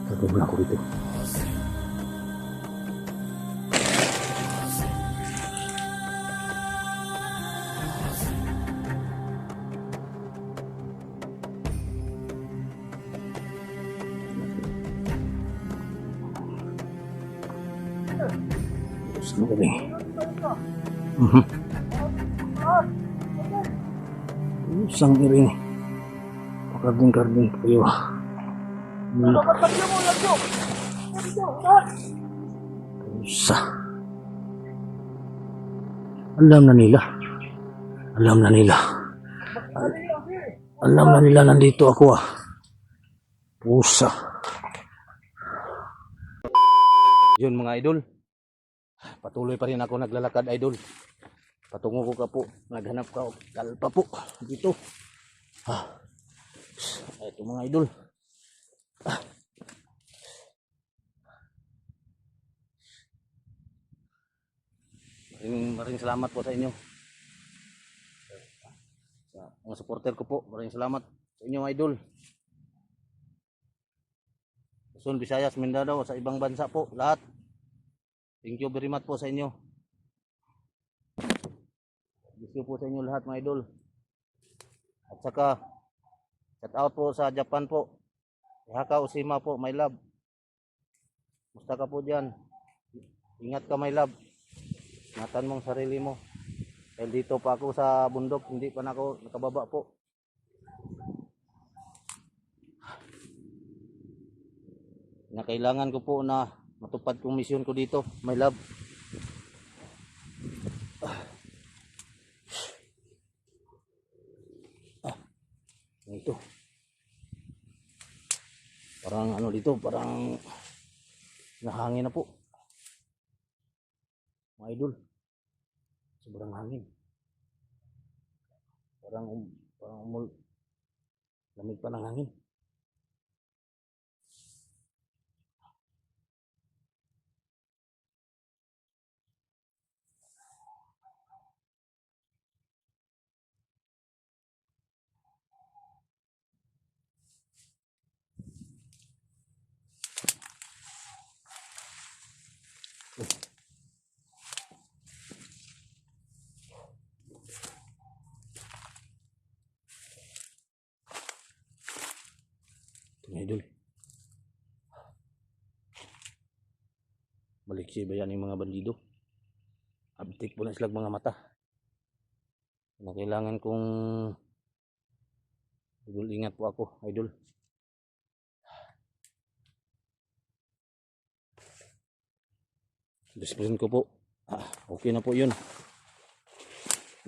Tatubla ko dito. Saan ko rin? Isang rin. Pakarding-karding kayo. Isa. Alam na nila. Alam na nila. Alam na nila nandito ako ah. Pusa. Yun mga idol. Patuloy pa rin ako naglalakad idol. Patungo ko ka po. Naghanap ka kalpa po. Dito. Ito mga idol. Maraming salamat po sa inyo. Sa mga supporter ko po. Maraming salamat sa inyo idol. Luzon, Visayas, Mindanao, sa ibang bansa po. Lahat. Thank you very much po sa inyo. Thank you po sa inyo lahat mga idol. At saka, shout out po sa Japan po. Haka Oshima po, my love. Musta ka po dyan? Ingat ka my love. Ingatan mong sarili mo. Dahil dito pa ako sa bundok, hindi pa na ako nakababa po. Na kailangan ko po na matupad kong misyon ko dito, my love. Ito. Parang ano dito, parang nahangin na po. Mga idol. Sobrang hangin. Parang lamig pa ng hangin. Mga idol. Maliksi ba yan yung mga bandido? Abtik po na silang mga mata. Na kailangan kong idol, ingat po ako, idol. Best friend ko po. Okay na po yun.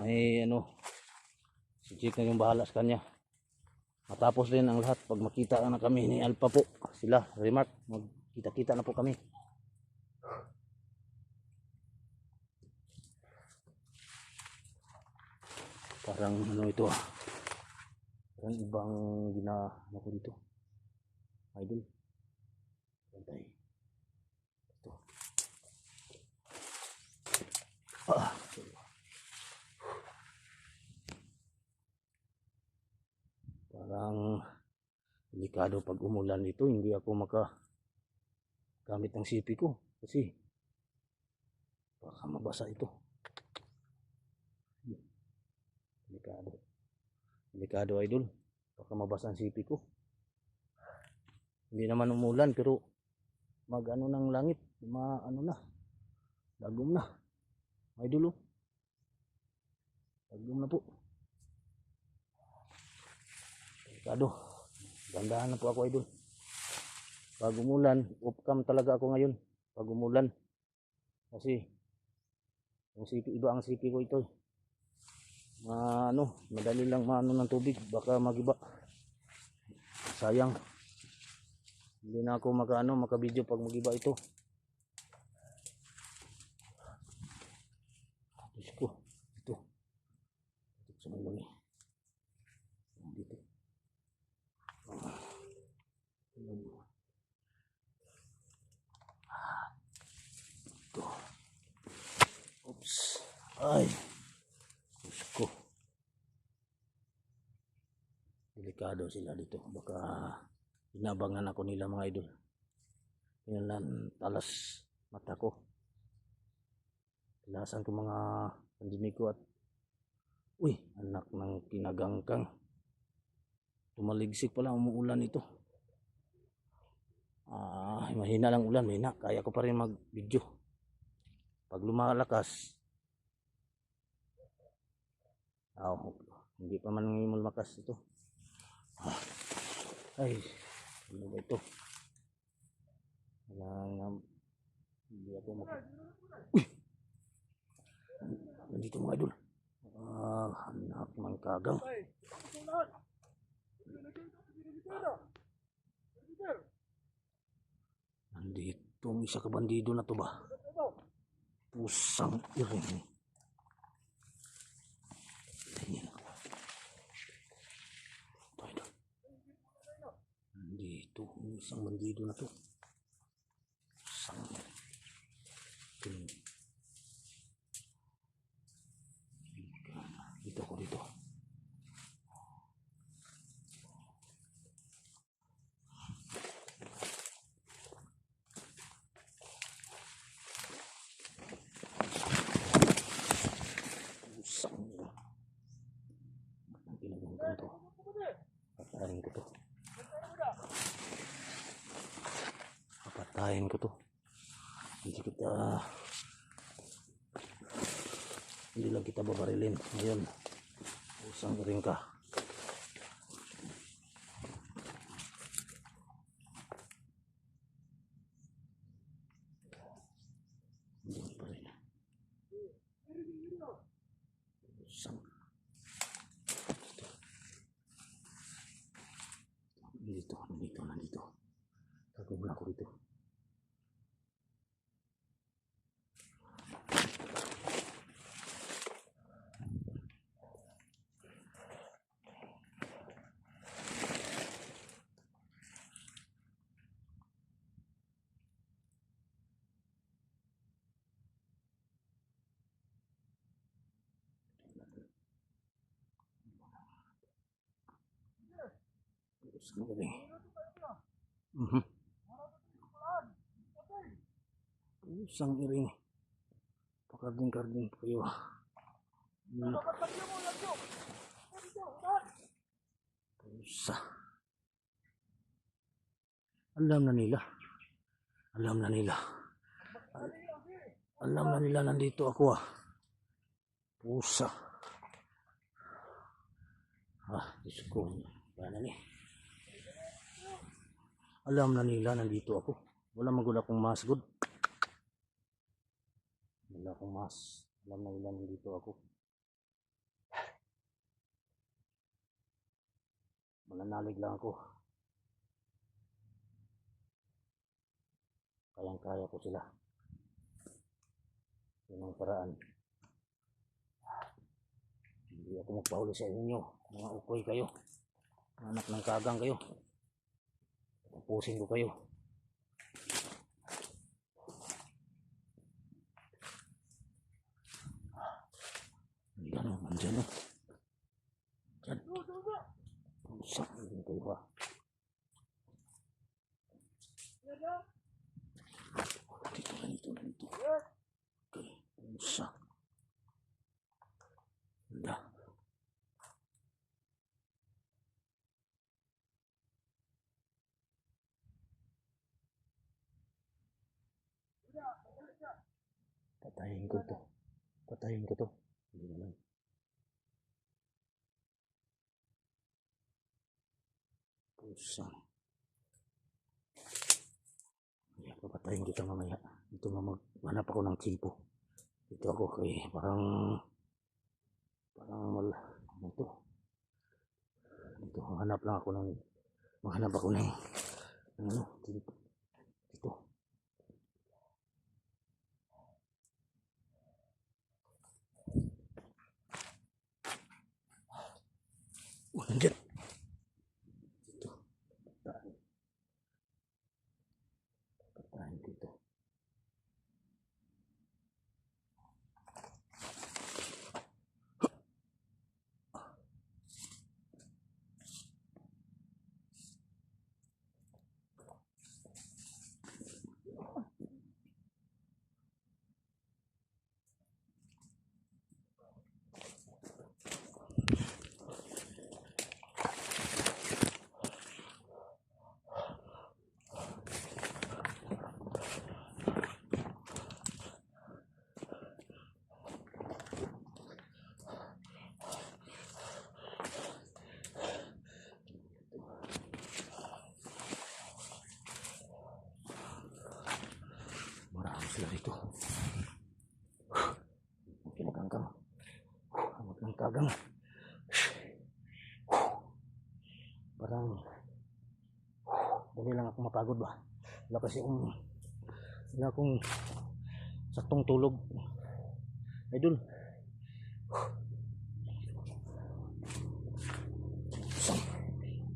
May ano, si Chick na yung bahala sa kanya. Matapos din ang lahat pag makita na kami ni Alpha po. Sila, Remark, magkita-kita na po kami. Parang ano ito ah. Parang ibang ano ko dito. Idol. Bantay. Ito. Parang delikado pag umulan dito, hindi ako makagamit ng sipi ko kasi baka mabasa ito. Delikado idol, baka mabasa ang sipi ko. Hindi naman umulan pero mag-ano ng langit, ano na, dagom na idol. Dagom na po. Delikado. Gandahan na po ako idol. Pag umulan, off-cam talaga ako ngayon. Pag umulan. Kasi yung sipi, iba ang sipi ko ito. Madali lang maano ng tubig. Baka magiba. Sayang. Hindi na ako makabidyo pag magiba ito. Diyos ko. Ito. Ito sa may lumi. Dito. Ito. Oops. Ay. Diyos ko. Delikado sila dito. Baka inabangan ako nila mga idol. Yan lang, talas mata ko. Tilasan ko mga pandinig ko at uy, anak ng kinagangkang. Tumaligsik pala, umuulan ito. Mahina lang ulan, mahina. Kaya ko pa rin mag-video. Pag lumalakas, hindi pa man lumakas ito. Ay, ano ba ito? Hindi ako uy! Nandito mga idol. Anak ng kagang. Nandito ang isa ka bandido na to ba? Pusang iring. Nandito ang isang bandido na to. Pusang iring. Dito ko dito. Papatayin ko to. Hindi lang kita babarilin ngayon. Usang rin ka. Hindi pa rin. Usang. Nandito. Gagawin ako dito. Usang rin. Usang iring. Pakarding-karding po kayo. Pusa. Alam na nila. Alam na nila nandito ako Pusa. Diyos ko. Paano ni? Alam na nila nandito ako. Wala magula akong mask good. Wala akong mask. Alam na nila nandito ako. Mananalig lang ako. Kayang-kaya ko sila. Yun ang paraan. Hindi ako magpahuli sa inyo. Mga ukoy kayo. Anak ng kagang kayo. Tapusin ko kayo. Yan o, andyan o. Diyan. Pusa, hindi kayo ba? Dito. Okay, pusa. Anda. Patayin ko to. Hindi naman. Pusa. Papatayin kita mamaya. Dito maghanap ako ng tsimpo. Dito ako kay parang ito. Dito maghanap ako ng tsimpo. Dito. Nandiyan. Dito. Patayin dito. sila dito. Kinaganggang. Hamot ng kagang. Parang dali lang ako mapagod ba. Wala akong saktong tulog. Idol.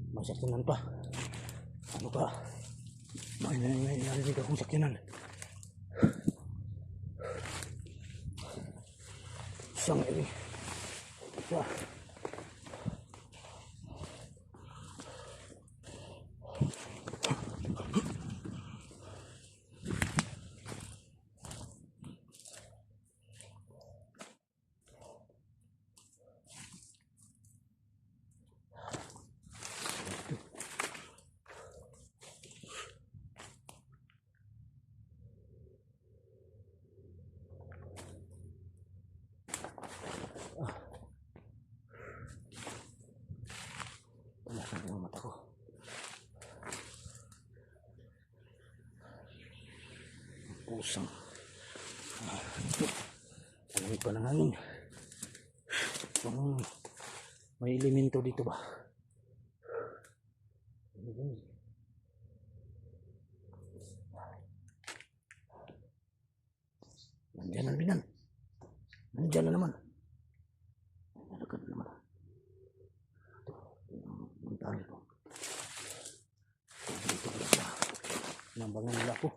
May sakyanan pa. Ano ka? May narinig akong sakyanan. Isang eri. Isa. Wala sa mga mata ko. Pusang. Alamig pa ng hangin. May elemento dito ba? Nandiyan ang binan. Nandiyan na naman. Nalagad na naman. Mental ko. Dito pala siya. Nambangan nila ako.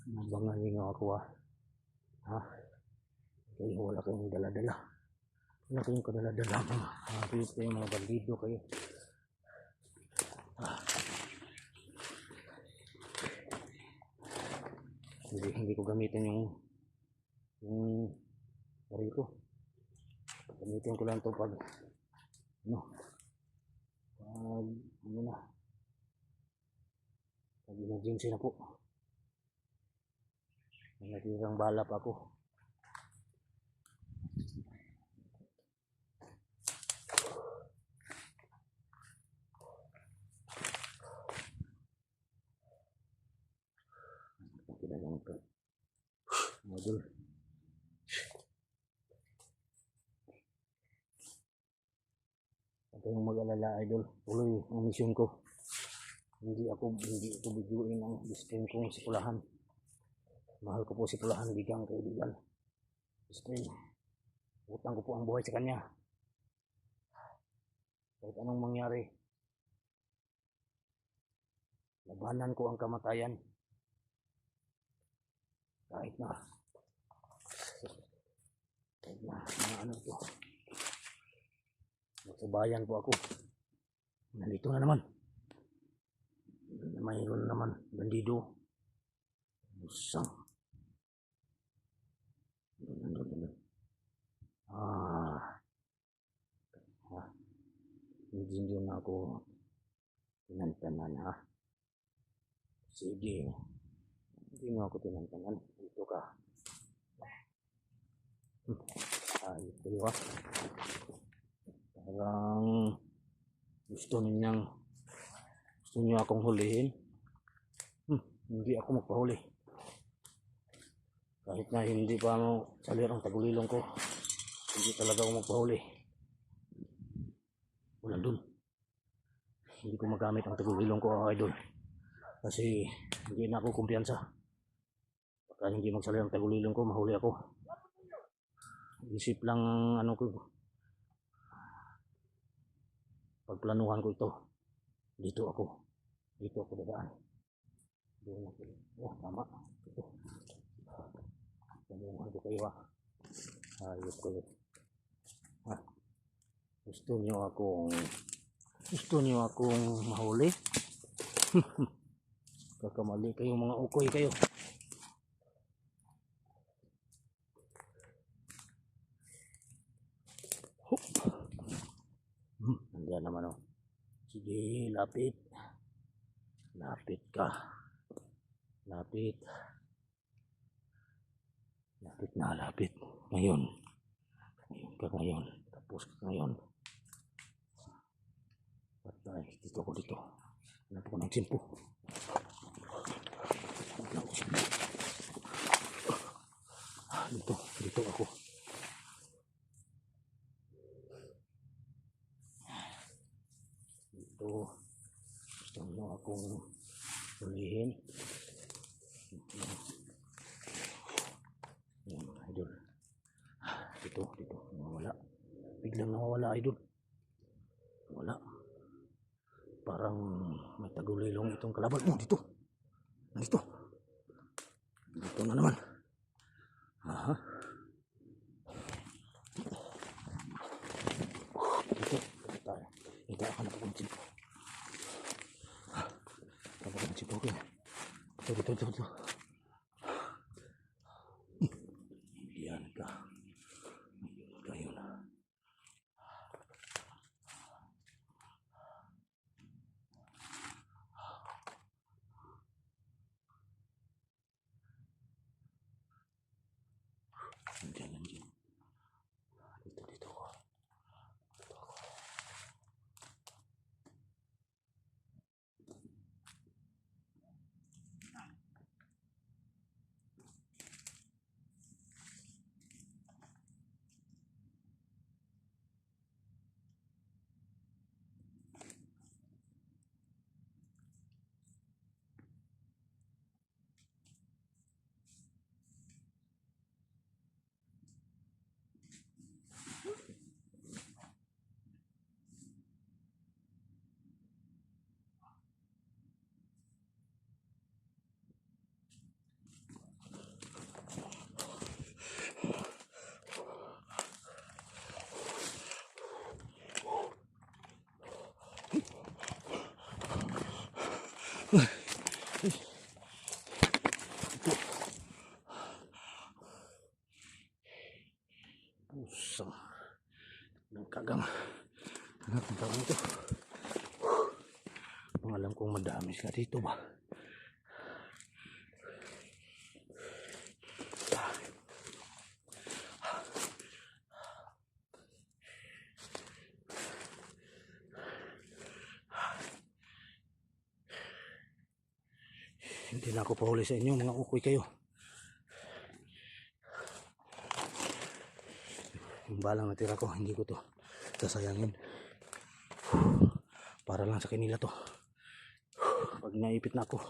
Nambangan nila ako ha? Kayo wala kayong dala-dala. Wala kayong kadala-dala. Kapit kayong mga bandido kayo. Hindi ko gamitin yung baril ko. Gamitin ko lang ito pag emergency na po. May natirang bala pa ako. Idol. Huwag kayong mag-alala, idol. Tuloy ang misyon ko. Hindi ako biguin ang discipline kong si Pulahan. Mahal ko po si Pulahan, bigang kaibigan. Utang ko po ang buhay sa kanya. Kahit anong mangyari, labanan ko ang kamatayan. Kahit na ano to. Magsabayan po ako. Nandito na naman. Mayroon naman bandido. Busang. Hindi na ako tinantanan ha. Sige. Hindi mo ako tinantanan. Dito ka. Ayos kayo ha. Parang gusto niyo akong hulihin. Hindi ako magpahuli. Kahit na hindi pa salir ang tagulilong ko, hindi talaga ako magpahuli. Wala dun. Hindi ko magamit ang tagulilong ko, idol. Kasi hindi na ako kumpiyansa. Pagka hindi magsalir ang tagulilong ko, mahuli ako. Isip lang ang ko. Pagplanuhan ko ito. Dito ako dadaan. Doon ako. Tama. Ito. Planuhan ko kayo ha. Ayos kayo. Gusto niyo akong mahuli? Kakamali kayo, mga ukoy kayo. Nandiyan naman oh. Sige, lapit. Lapit ka. Lapit. Lapit na, lapit. Ngayon. Ngayon. Tapos ka ngayon. Patay. Dito. Hanap ako ng tiyempo. Dito ako. Dito. Gusto mo akong ulihin. Yan, idol. Dito. Nawawala. Biglang nawawala, idol. Wala. Parang may tagulilong itong kalaban. Oh, dito. Dito. Dito na naman. Aha. Dito. Tayo. Ito ako napapansin ko. Napapansin ko. Dito. Yan ka. Kayo na. Nandiyan. Dito ko. Pusang nagkagang hanap ng tawag ito. Pangalam kong madami sila dito ba. Hindi na ako pahuli sa inyo, mga ukoy kayo. Yung balang natira ko, hindi ko to sasayangin. Para lang sa kanila to. Pag naipit na ako.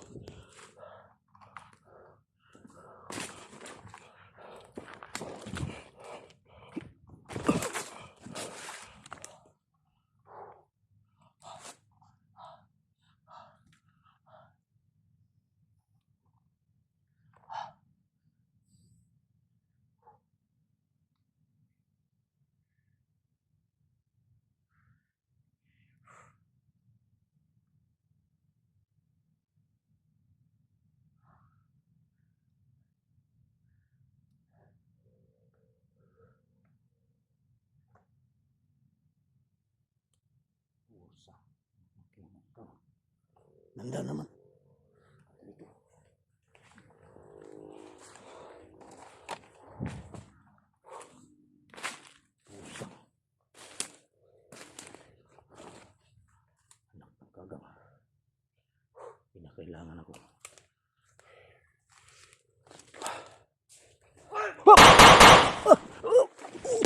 Nanda naman. Dito. Pusa. Anak ng kagang. Pinakailangan ako.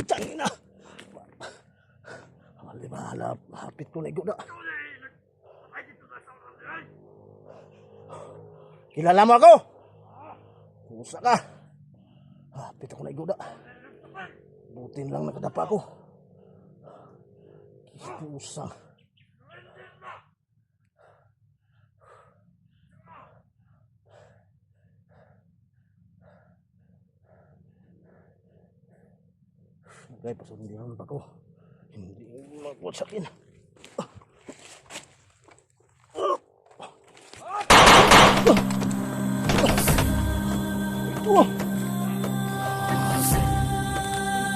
Tangina. Ang lima hapit ko na iguda. Kilala mo ako? Pusa ka. Hapit ako na iguda. Butin lang nakadapa ko. Pusa. Okay, pasundihan pa ko. Hindi magwatsakin. Ito.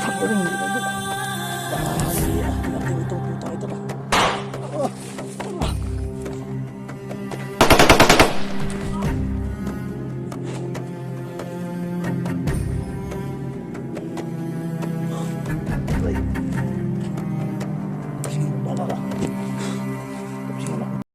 Tanggol hindi na ito. Dahil natin itong puta ito.